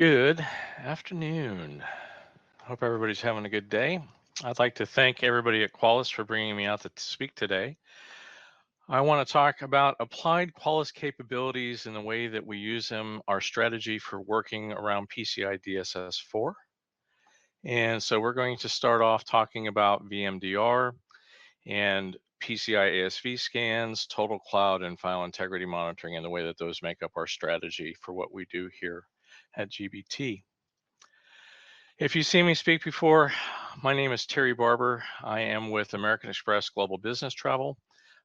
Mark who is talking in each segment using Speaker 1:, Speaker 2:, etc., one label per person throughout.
Speaker 1: Good afternoon. Hope everybody's having a good day. I'd like to thank everybody at Qualys for bringing me out to speak today. I want to talk about applied Qualys capabilities and the way that we use them, our strategy for working around PCI DSS 4. And so we're going to start off talking about VMDR and PCI ASV scans, TotalCloud, and file integrity monitoring, and the way that those make up our strategy for what we do here at GBT. If you've seen me speak before, my name is Terry Barber. I am with American Express Global Business Travel.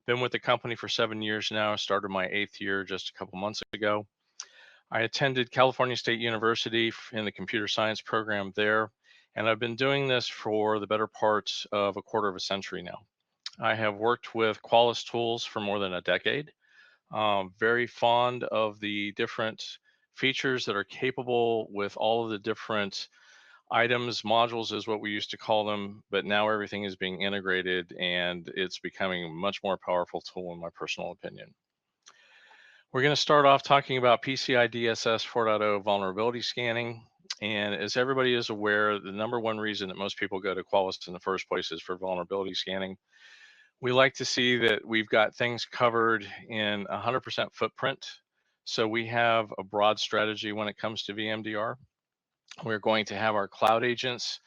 Speaker 1: Been with the company for 7 years now. Started my 8th year just a couple months ago. I attended California State University in the computer science program there, and I've been doing this for the better part of a quarter of a century now. I have worked with Qualys tools for more than a decade. Very fond of the different features that are capable with all of the different items. Modules is what we used to call them, but now everything is being integrated and it's becoming a much more powerful tool in my personal opinion. We're going to start off talking about PCI DSS 4.0 vulnerability scanning. And as everybody is aware, the number one reason that most people go to Qualys in the first place is for vulnerability scanning. We like to see that we've got things covered in 100% footprint. So we have a broad strategy when it comes to VMDR. We're going to have our cloud agents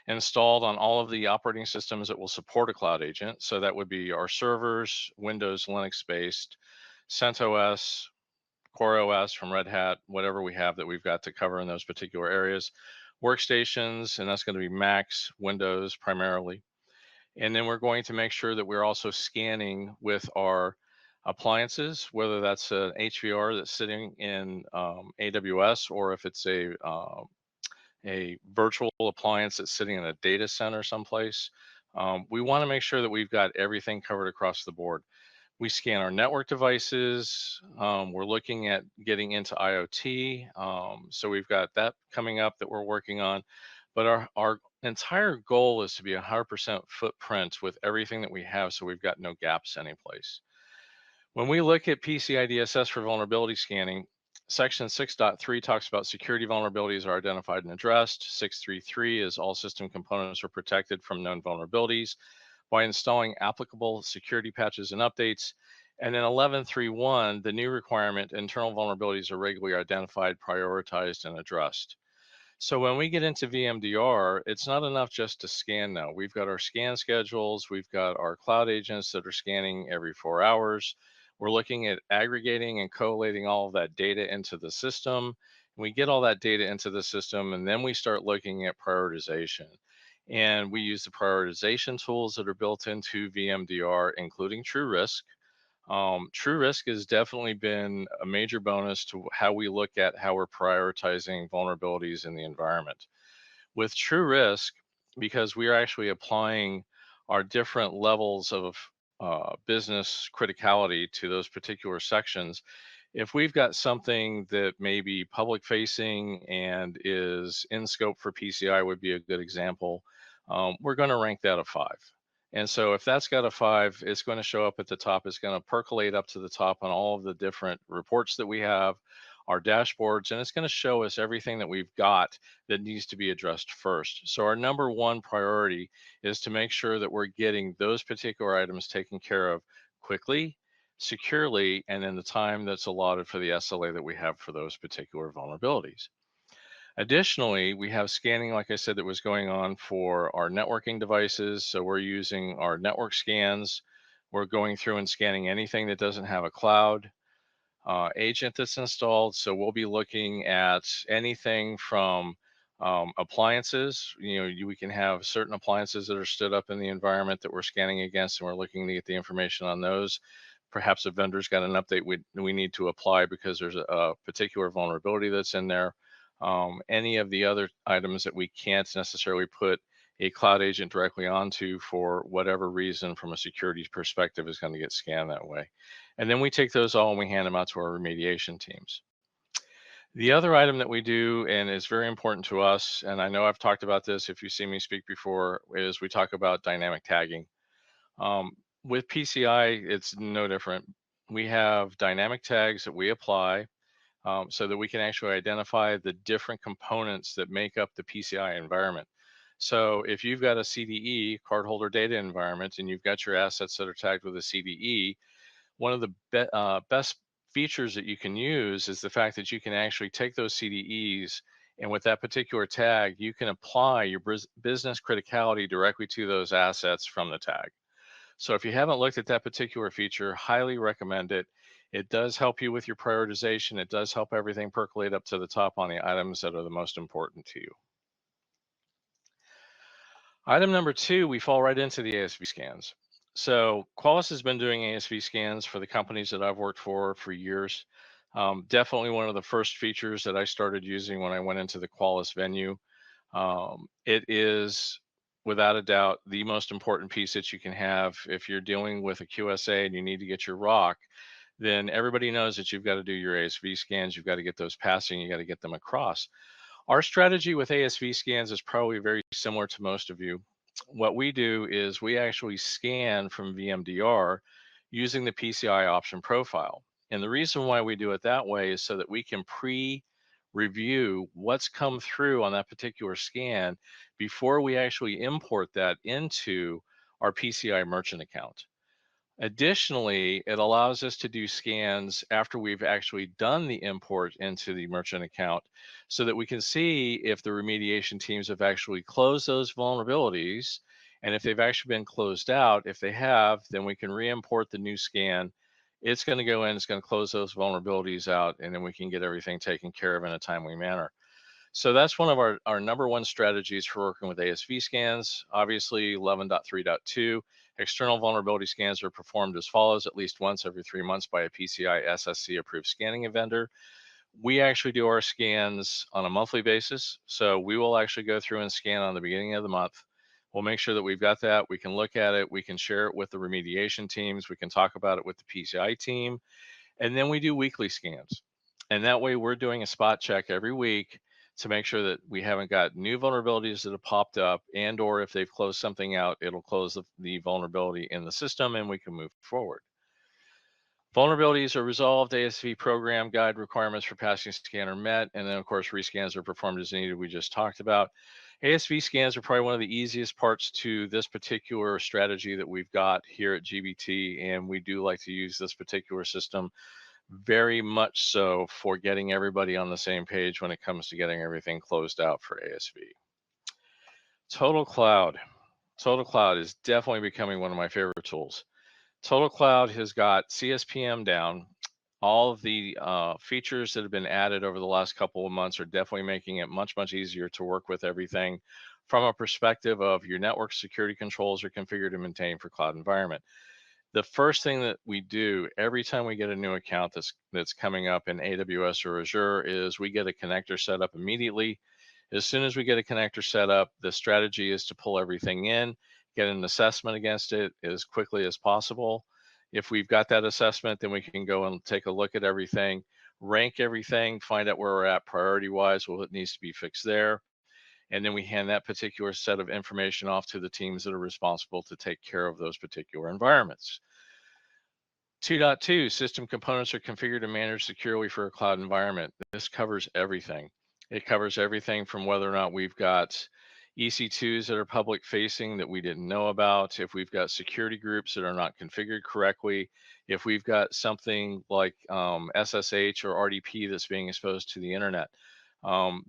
Speaker 1: installed on all of the operating systems that will support a cloud agent. So that would be our servers, Windows, Linux-based, CentOS, CoreOS from Red Hat, whatever we have that we've got to cover in those particular areas. Workstations, and that's going to be Macs, Windows primarily. And then we're going to make sure that we're also scanning with our appliances, whether that's an HVR that's sitting in AWS or if it's a virtual appliance that's sitting in a data center someplace. We want to make sure that we've got everything covered across the board. We scan our network devices. We're looking at getting into IoT. So we've got that coming up that we're working on. But our entire goal is to be 100% footprint with everything that we have, so we've got no gaps anyplace. When we look at PCI DSS for vulnerability scanning, Section 6.3 talks about security vulnerabilities are identified and addressed. 6.3.3 is all system components are protected from known vulnerabilities by installing applicable security patches and updates. And then 11.3.1, the new requirement, internal vulnerabilities are regularly identified, prioritized, and addressed. So when we get into VMDR, it's not enough just to scan now. We've got our scan schedules, we've got our cloud agents that are scanning every 4 hours. We're looking at aggregating and collating all of that data into the system. We get all that data into the system, and then we start looking at prioritization. And we use the prioritization tools that are built into VMDR, including TrueRisk. TrueRisk has definitely been a major bonus to how we look at how we're prioritizing vulnerabilities in the environment. With TrueRisk, because we are actually applying our different levels of business criticality to those particular sections, if we've got something that may be public facing and is in scope for PCI would be a good example, we're going to rank that a 5. And so if that's got a 5, it's going to show up at the top. It's going to percolate up to the top on all of the different reports that we have, our dashboards, and it's going to show us everything that we've got that needs to be addressed first. So our number one priority is to make sure that we're getting those particular items taken care of quickly, securely, and in the time that's allotted for the SLA that we have for those particular vulnerabilities. Additionally, we have scanning, like I said, that was going on for our networking devices. So we're using our network scans. We're going through and scanning anything that doesn't have a cloud agent that's installed. So we'll be looking at anything from appliances. We can have certain appliances that are stood up in the environment that we're scanning against, and we're looking to get the information on those. Perhaps a vendor's got an update we need to apply because there's a particular vulnerability that's in there. Any of the other items that we can't necessarily put a cloud agent directly onto for whatever reason from a security perspective is going to get scanned that way. And then we take those all and we hand them out to our remediation teams. The other item that we do and is very important to us, and I know I've talked about this if you see me speak before, is we talk about dynamic tagging. With PCI, it's no different. We have dynamic tags that we apply. so that we can actually identify the different components that make up the PCI environment. So if you've got a CDE, cardholder data environment, and you've got your assets that are tagged with a CDE, one of the best features that you can use is the fact that you can actually take those CDEs, and with that particular tag, you can apply your business criticality directly to those assets from the tag. So if you haven't looked at that particular feature, highly recommend it. It does help you with your prioritization. It does help everything percolate up to the top on the items that are the most important to you. Item number two, we fall right into the ASV scans. So Qualys has been doing ASV scans for the companies that I've worked for years. Definitely one of the first features that I started using when I went into the Qualys venue. It is without a doubt the most important piece that you can have if you're dealing with a QSA and you need to get your ROC. Then everybody knows that you've got to do your ASV scans. You've got to get those passing. You got to get them across. Our strategy with ASV scans is probably very similar to most of you. What we do is we actually scan from VMDR using the PCI option profile. And the reason why we do it that way is so that we can review what's come through on that particular scan before we actually import that into our PCI merchant account. Additionally, it allows us to do scans after we've actually done the import into the merchant account so that we can see if the remediation teams have actually closed those vulnerabilities. And if they've actually been closed out, if they have, then we can re-import the new scan. It's going to go in, it's going to close those vulnerabilities out, and then we can get everything taken care of in a timely manner. So that's one of our number one strategies for working with ASV scans. Obviously, 11.3.2, external vulnerability scans are performed as follows: at least once every 3 months by a PCI SSC approved scanning vendor. We actually do our scans on a monthly basis. So we will actually go through and scan on the beginning of the month. We'll make sure that we've got that. We can look at it. We can share it with the remediation teams. We can talk about it with the PCI team. And then we do weekly scans. And that way we're doing a spot check every week to make sure that we haven't got new vulnerabilities that have popped up, and or if they've closed something out, it'll close the vulnerability in the system and we can move forward. Vulnerabilities are resolved, ASV program guide requirements for passing scan are met, and then of course rescans are performed as needed, we just talked about. ASV scans are probably one of the easiest parts to this particular strategy that we've got here at GBT, and we do like to use this particular system very much so for getting everybody on the same page when it comes to getting everything closed out for ASV. TotalCloud. TotalCloud is definitely becoming one of my favorite tools. TotalCloud has got CSPM down. All of the features that have been added over the last couple of months are definitely making it much, much easier to work with everything from a perspective of your network security controls are configured and maintained for cloud environment. The first thing that we do every time we get a new account that's coming up in AWS or Azure is we get a connector set up immediately. As soon as we get a connector set up, the strategy is to pull everything in, get an assessment against it as quickly as possible. If we've got that assessment, then we can go and take a look at everything, rank everything, find out where we're at priority-wise, what needs to be fixed there. And then we hand that particular set of information off to the teams that are responsible to take care of those particular environments. 2.2, system components are configured and managed securely for a cloud environment. This covers everything. It covers everything from whether or not we've got EC2s that are public facing that we didn't know about, if we've got security groups that are not configured correctly, if we've got something like SSH or RDP that's being exposed to the internet.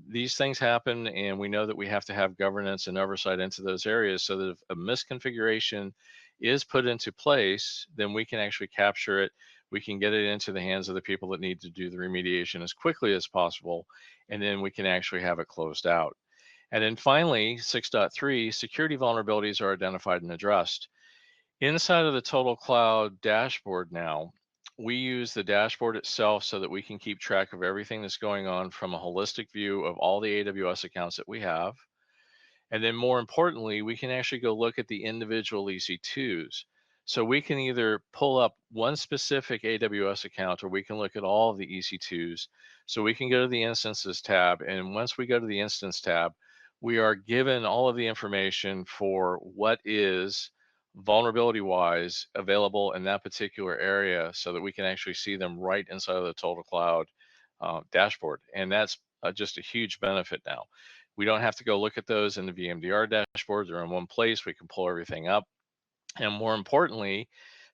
Speaker 1: These things happen, and we know that we have to have governance and oversight into those areas so that if a misconfiguration is put into place, then we can actually capture it. We can get it into the hands of the people that need to do the remediation as quickly as possible, and then we can actually have it closed out. And then finally, 6.3, security vulnerabilities are identified and addressed. Inside of the TotalCloud dashboard now, we use the dashboard itself so that we can keep track of everything that's going on from a holistic view of all the AWS accounts that we have. And then more importantly, we can actually go look at the individual EC2s. So we can either pull up one specific AWS account or we can look at all of the EC2s. So we can go to the instances tab. And once we go to the instance tab, we are given all of the information for what is vulnerability wise available in that particular area so that we can actually see them right inside of the TotalCloud dashboard. And that's just a huge benefit now. We don't have to go look at those in the VMDR dashboard. They're in one place. We can pull everything up. And more importantly,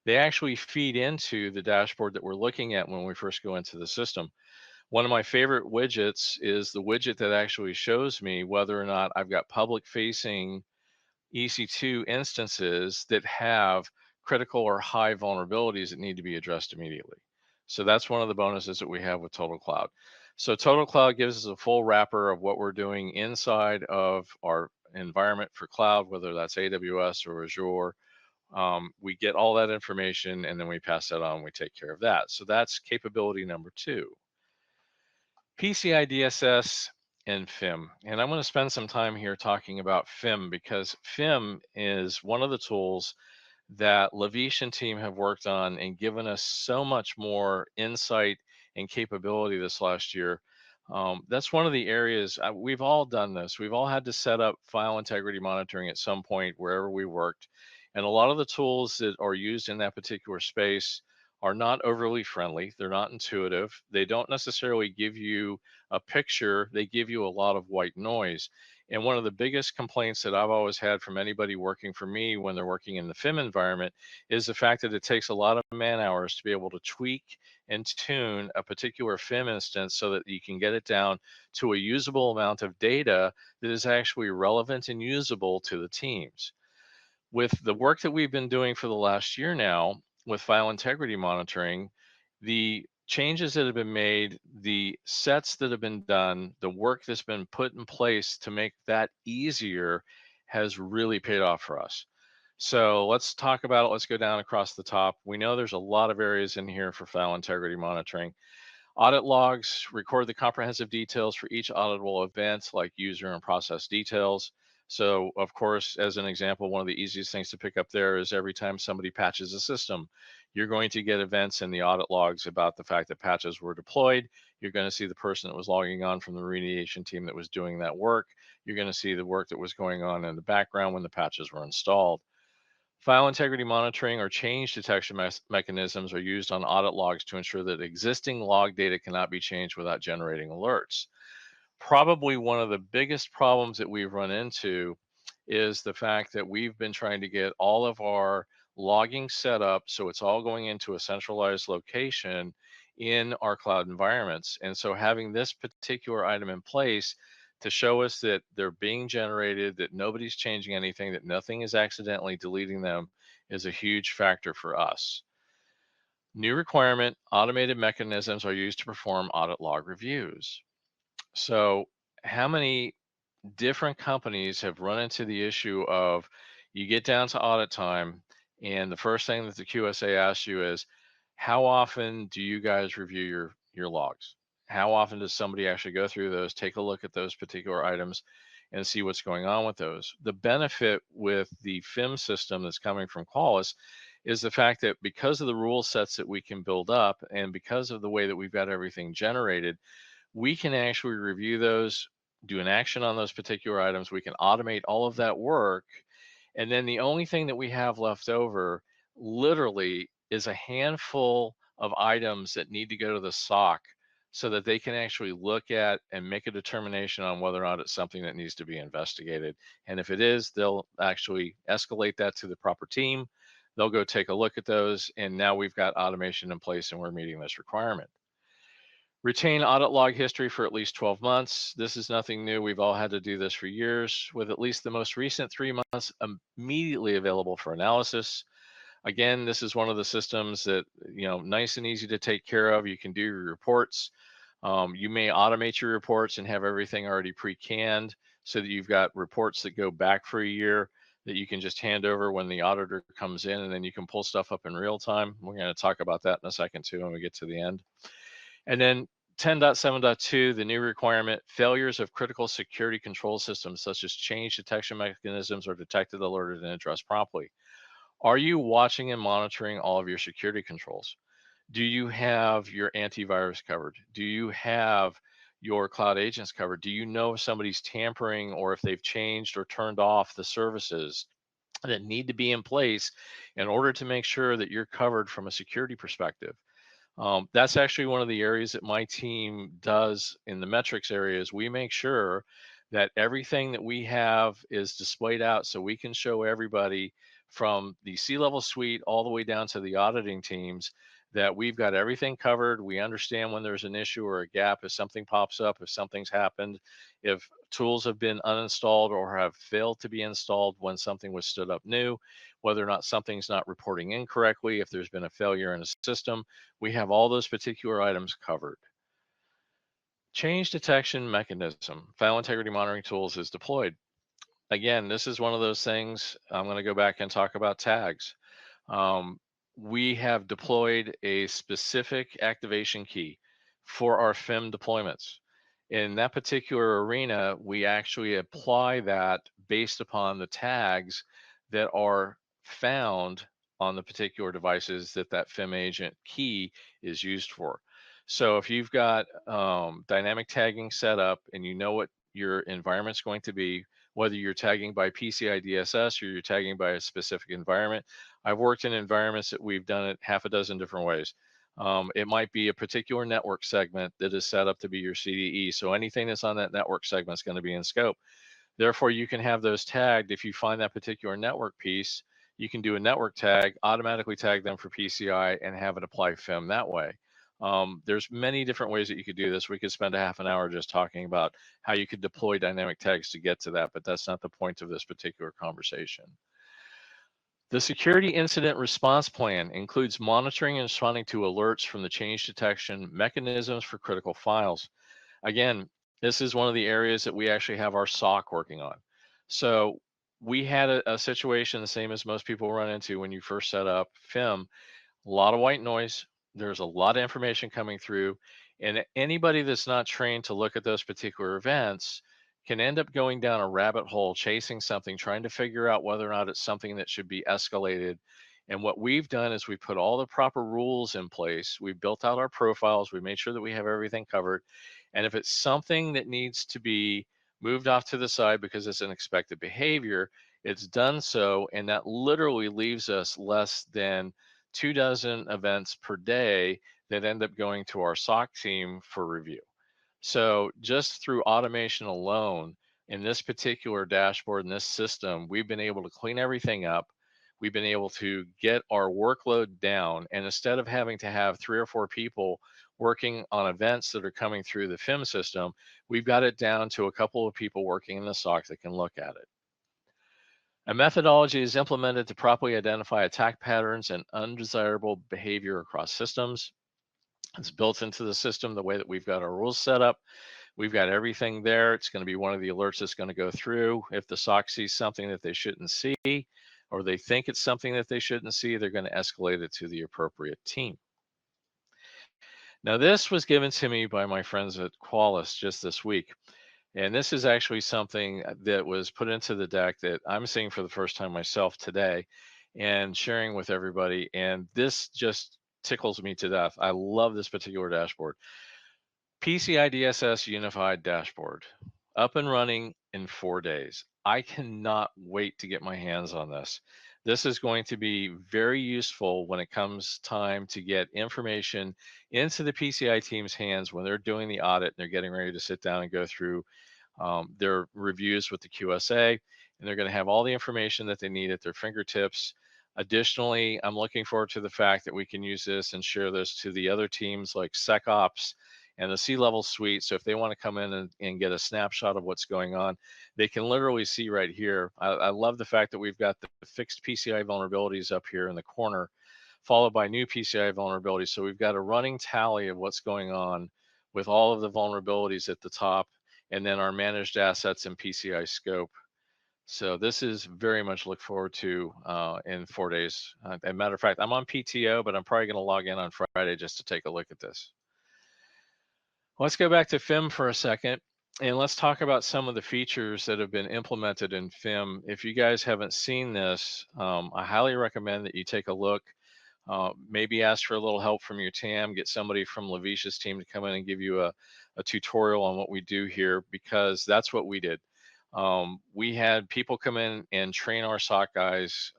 Speaker 1: they actually feed into the dashboard that we're looking at when we first go into the system. One of my favorite widgets is the widget that actually shows me whether or not I've got public facing EC2 instances that have critical or high vulnerabilities that need to be addressed immediately. So that's one of the bonuses that we have with TotalCloud. So TotalCloud gives us a full wrapper of what we're doing inside of our environment for cloud, whether that's AWS or Azure. We get all that information and then we pass that on. We take care of that. So that's capability number 2. PCI DSS and FIM. And I'm going to spend some time here talking about FIM because FIM is one of the tools that Lavish and team have worked on and given us so much more insight and capability this last year. That's one of the areas we've all done this. We've all had to set up file integrity monitoring at some point wherever we worked. And a lot of the tools that are used in that particular space are not overly friendly. They're not intuitive. They don't necessarily give you a picture. They give you a lot of white noise. And one of the biggest complaints that I've always had from anybody working for me when they're working in the FIM environment is the fact that it takes a lot of man hours to be able to tweak and tune a particular FIM instance so that you can get it down to a usable amount of data that is actually relevant and usable to the teams. With the work that we've been doing for the last year now with file integrity monitoring, the changes that have been made, the sets that have been done, the work that's been put in place to make that easier has really paid off for us. So let's talk about it. Let's go down across the top. We know there's a lot of areas in here for file integrity monitoring. Audit logs record the comprehensive details for each auditable event, like user and process details. So, of course, as an example, one of the easiest things to pick up there is every time somebody patches a system, you're going to get events in the audit logs about the fact that patches were deployed. You're going to see the person that was logging on from the remediation team that was doing that work. You're going to see the work that was going on in the background when the patches were installed. File integrity monitoring or change detection mechanisms are used on audit logs to ensure that existing log data cannot be changed without generating alerts. Probably one of the biggest problems that we've run into is the fact that we've been trying to get all of our logging set up so it's all going into a centralized location in our cloud environments. And so having this particular item in place to show us that they're being generated, that nobody's changing anything, that nothing is accidentally deleting them is a huge factor for us. New requirement, automated mechanisms are used to perform audit log reviews. So how many different companies have run into the issue of you get down to audit time and the first thing that the QSA asks you is, how often do you guys review your logs? How often does somebody actually go through those, take a look at those particular items and see what's going on with those? The benefit with the FIM system that's coming from Qualys is the fact that because of the rule sets that we can build up and because of the way that we've got everything generated, we can actually review those, do an action on those particular items. We can automate all of that work. And then the only thing that we have left over literally is a handful of items that need to go to the SOC so that they can actually look at and make a determination on whether or not it's something that needs to be investigated. And if it is, they'll actually escalate that to the proper team. They'll go take a look at those. And now we've got automation in place and we're meeting this requirement. Retain audit log history for at least 12 months. This is nothing new. We've all had to do this for years, with at least the most recent 3 months immediately available for analysis. Again, this is one of the systems that, nice and easy to take care of. You can do your reports. You may automate your reports and have everything already pre-canned so that you've got reports that go back for a year that you can just hand over when the auditor comes in, and then you can pull stuff up in real time. We're going to talk about that in a second too when we get to the end. And then 10.7.2, the new requirement, failures of critical security control systems such as change detection mechanisms are detected, alerted, and addressed promptly. Are you watching and monitoring all of your security controls? Do you have your antivirus covered? Do you have your cloud agents covered? Do you know if somebody's tampering or if they've changed or turned off the services that need to be in place in order to make sure that you're covered from a security perspective? That's actually one of the areas that my team does in the metrics areas. We make sure that everything that we have is displayed out so we can show everybody from the C-level suite all the way down to the auditing teams that we've got everything covered. We understand when there's an issue or a gap, if something pops up, if something's happened, if tools have been uninstalled or have failed to be installed when something was stood up new, whether or not something's not reporting incorrectly, if there's been a failure in a system. We have all those particular items covered. Change detection mechanism, file integrity monitoring tools is deployed. Again, this is one of those things. I'm going to go back and talk about tags. Um, we have deployed a specific activation key for our FIM deployments. In that particular arena, we actually apply that based upon the tags that are found on the particular devices that that FIM agent key is used for. So if you've got dynamic tagging set up and you know what your environment's going to be, whether you're tagging by PCI DSS or you're tagging by a specific environment. I've worked in environments that we've done it half a dozen different ways. It might be a particular network segment that is set up to be your CDE. So anything that's on that network segment is going to be in scope. Therefore, you can have those tagged. If you find that particular network piece, you can do a network tag, automatically tag them for PCI and have it apply FIM that way. There's many different ways that you could do this. We could spend a half an hour just talking about how you could deploy dynamic tags to get to that, but that's not the point of this particular conversation. The security incident response plan includes monitoring and responding to alerts from the change detection mechanisms for critical files. Again, this is one of the areas that we actually have our SOC working on. So we had a situation the same as most people run into when you first set up FIM, a lot of white noise. There's a lot of information coming through, and anybody that's not trained to look at those particular events can end up going down a rabbit hole chasing something, trying to figure out whether or not it's something that should be escalated. And what we've done is we put all the proper rules in place. We built out our profiles. We made sure that we have everything covered. And if it's something that needs to be moved off to the side because it's an expected behavior, it's done so. And that literally leaves us less than 24 events per day that end up going to our SOC team for review. So just through automation alone in this particular dashboard in this system, we've been able to clean everything up. We've been able to get our workload down. And instead of having to have 3 or 4 people working on events that are coming through the FIM system, we've got it down to a couple of people working in the SOC that can look at it. A methodology is implemented to properly identify attack patterns and undesirable behavior across systems. It's built into the system the way that we've got our rules set up. We've got everything there. It's going to be one of the alerts that's going to go through. If the SOC sees something that they shouldn't see, or they think it's something that they shouldn't see, they're going to escalate it to the appropriate team. Now, this was given to me by my friends at Qualys just this week. And this is actually something that was put into the deck that I'm seeing for the first time myself today and sharing with everybody. And this just tickles me to death. I love this particular dashboard. PCI DSS Unified Dashboard, up and running in 4 days. I cannot wait to get my hands on this. This is going to be very useful when it comes time to get information into the PCI team's hands when they're doing the audit and they're getting ready to sit down and go through their reviews with the QSA, and they're going to have all the information that they need at their fingertips. Additionally, I'm looking forward to the fact that we can use this and share this to the other teams like SecOps and the C-level suite. So if they want to come in and get a snapshot of what's going on, they can literally see right here. I love the fact that we've got the fixed PCI vulnerabilities up here in the corner, followed by new PCI vulnerabilities. So we've got a running tally of what's going on with all of the vulnerabilities at the top, and then our managed assets and PCI scope. So this is very much look forward to in 4 days. As a matter of fact, I'm on PTO, but I'm probably going to log in on Friday just to take a look at this. Let's go back to FIM for a second, and let's talk about some of the features that have been implemented in FIM. If you guys haven't seen this, I highly recommend that you take a look. Maybe ask for a little help from your TAM, get somebody from Lavicia's team to come in and give you a tutorial on what we do here, because that's what we did. We had people come in and train our SOC guys,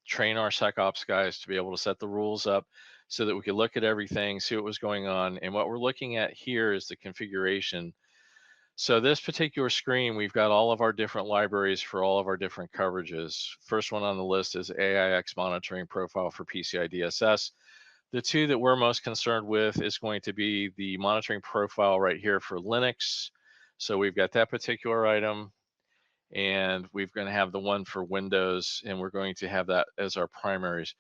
Speaker 1: train our SecOps guys to be able to set the rules up so that we could look at everything, see what was going on. And what we're looking at here is the configuration. So this particular screen, we've got all of our different libraries for all of our different coverages. First one on the list is AIX monitoring profile for PCI DSS. The two that we're most concerned with is going to be the monitoring profile right here for Linux. So we've got that particular item, and we're going to have the one for Windows, and we're going to have that as our primaries.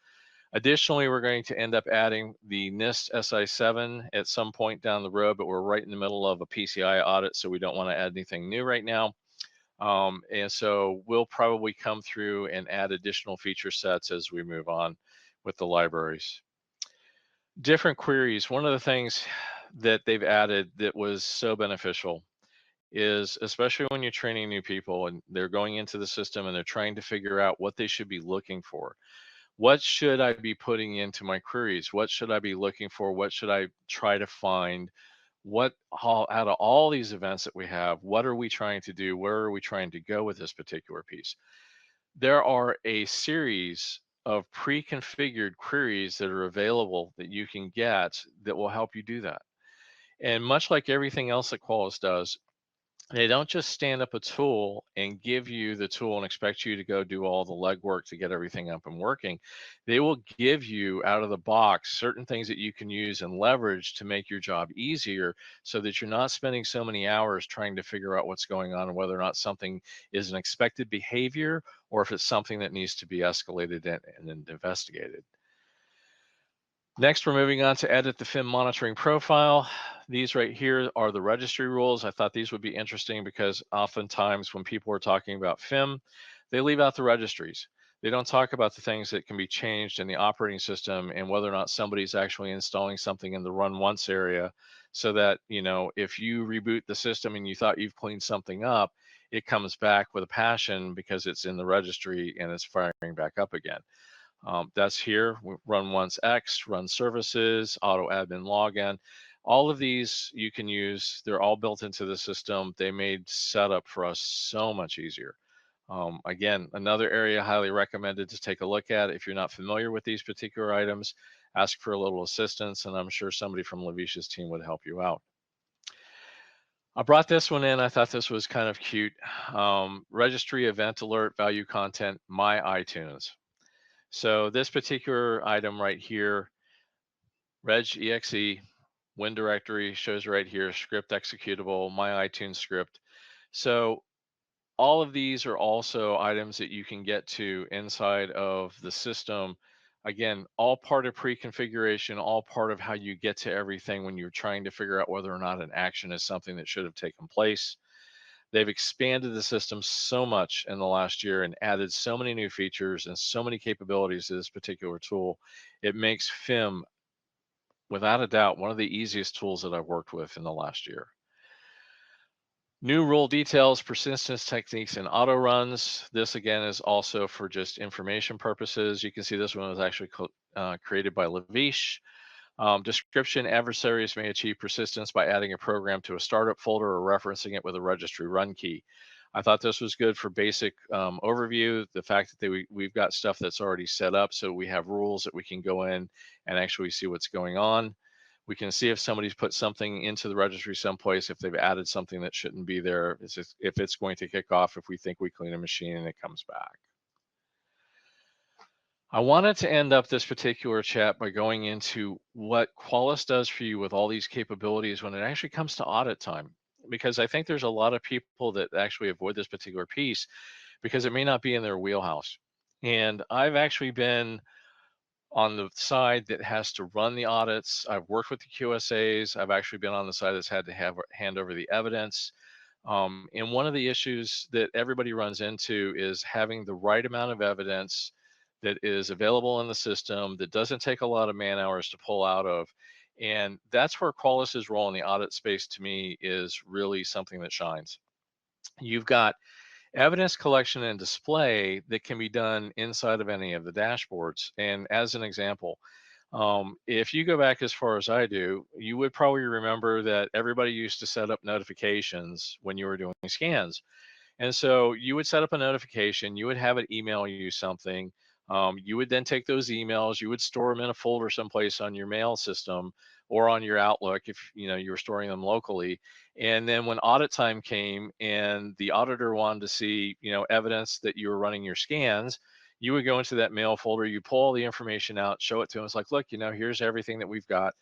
Speaker 1: Additionally, we're going to end up adding the NIST SI7 at some point down the road, but we're right in the middle of a PCI audit, so we don't want to add anything new right now. And so we'll probably come through and add additional feature sets as we move on with the libraries. Different queries. One of the things that they've added that was so beneficial is, especially when you're training new people and they're going into the system and they're trying to figure out what they should be looking for. What should I be putting into my queries? What should I be looking for? What should I try to find? What out of all these events that we have, what are we trying to do? Where are we trying to go with this particular piece? There are a series of pre-configured queries that are available that you can get that will help you do that. And much like everything else that Qualys does, they don't just stand up a tool and give you the tool and expect you to go do all the legwork to get everything up and working. They will give you out of the box certain things that you can use and leverage to make your job easier, so that you're not spending so many hours trying to figure out what's going on and whether or not something is an expected behavior or if it's something that needs to be escalated and investigated. Next, we're moving on to edit the FIM monitoring profile. These right here are the registry rules. I thought these would be interesting because oftentimes when people are talking about FIM, they leave out the registries. They don't talk about the things that can be changed in the operating system and whether or not somebody's actually installing something in the run once area, so that, you know, if you reboot the system and you thought you've cleaned something up, it comes back with a passion because it's in the registry and it's firing back up again. That's here, run once X, run services, auto admin login. All of these you can use. They're all built into the system. They made setup for us so much easier. Again, another area highly recommended to take a look at. If you're not familiar with these particular items, ask for a little assistance, and I'm sure somebody from Lavisha's team would help you out. I brought this one in. I thought this was kind of cute. Registry event alert value content, my iTunes. So this particular item right here, regexe, win directory, shows right here, script executable, my iTunes script. So all of these are also items that you can get to inside of the system. Again, all part of pre-configuration, all part of how you get to everything when you're trying to figure out whether or not an action is something that should have taken place. They've expanded the system so much in the last year and added so many new features and so many capabilities to this particular tool. It makes FIM, without a doubt, one of the easiest tools that I've worked with in the last year. New rule details, persistence techniques, and auto runs. This again is also for just information purposes. You can see this one was actually created by Lavish. Description: adversaries may achieve persistence by adding a program to a startup folder or referencing it with a registry run key. I thought this was good for basic overview. The fact that we've got stuff that's already set up, so we have rules that we can go in and actually see what's going on. We can see if somebody's put something into the registry someplace, if they've added something that shouldn't be there, if it's going to kick off, if we think we clean a machine and it comes back. I wanted to end up this particular chat by going into what Qualys does for you with all these capabilities when it actually comes to audit time, because I think there's a lot of people that actually avoid this particular piece because it may not be in their wheelhouse. And I've actually been on the side that has to run the audits. I've worked with the QSAs. I've actually been on the side that's had to hand over the evidence. And one of the issues that everybody runs into is having the right amount of evidence that is available in the system that doesn't take a lot of man hours to pull out of. And that's where Qualys's role in the audit space, to me, is really something that shines. You've got evidence collection and display that can be done inside of any of the dashboards. And as an example, if you go back as far as I do, you would probably remember that everybody used to set up notifications when you were doing scans. And so you would set up a notification, you would have it email you something. You would then take those emails, you would store them in a folder someplace on your mail system or on your Outlook if you were storing them locally. And then when audit time came and the auditor wanted to see evidence that you were running your scans, you would go into that mail folder, you pull all the information out, show it to them. It's like, look, here's everything that we've got.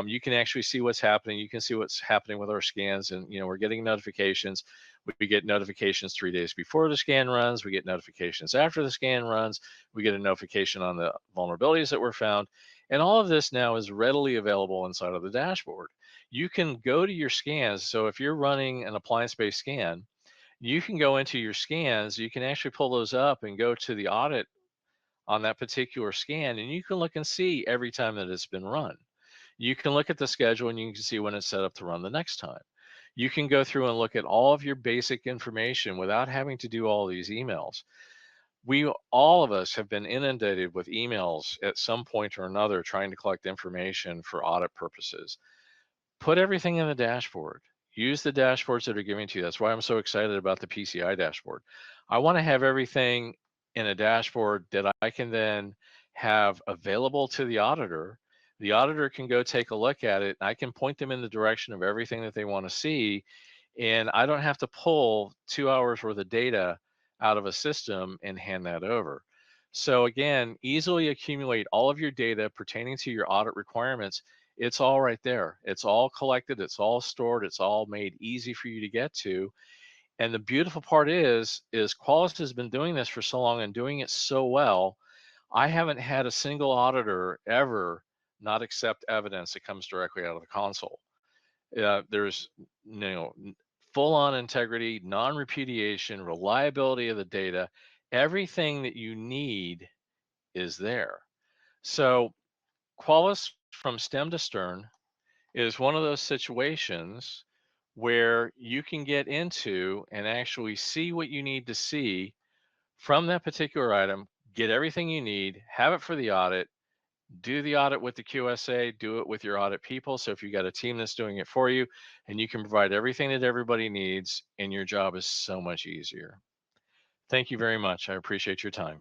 Speaker 1: You can actually see what's happening. You can see what's happening with our scans, and we're getting notifications. We get notifications 3 days before the scan runs. We get notifications after the scan runs. We get a notification on the vulnerabilities that were found. And all of this now is readily available inside of the dashboard. You can go to your scans. So if you're running an appliance-based scan, you can go into your scans. You can actually pull those up and go to the audit on that particular scan, and you can look and see every time that it's been run. You can look at the schedule and you can see when it's set up to run the next time. You can go through and look at all of your basic information without having to do all these emails. All of us have been inundated with emails at some point or another trying to collect information for audit purposes. Put everything in the dashboard. Use the dashboards that are given to you. That's why I'm so excited about the PCI dashboard. I want to have everything in a dashboard that I can then have available to the auditor. The auditor can go take a look at it. I can point them in the direction of everything that they want to see, and I don't have to pull 2 hours worth of data out of a system and hand that over. So again, easily accumulate all of your data pertaining to your audit requirements. It's all right there. It's all collected, it's all stored, it's all made easy for you to get to. And the beautiful part is Qualys has been doing this for so long and doing it so well. I haven't had a single auditor ever not accept evidence that comes directly out of the console. There's full on integrity, non-repudiation, reliability of the data. Everything that you need is there. So Qualys from stem to stern is one of those situations where you can get into and actually see what you need to see from that particular item, get everything you need, have it for the audit, do the audit with the QSA, do it with your audit people. So if you got a team that's doing it for you, and you can provide everything that everybody needs, and your job is so much easier. Thank you very much. I appreciate your time.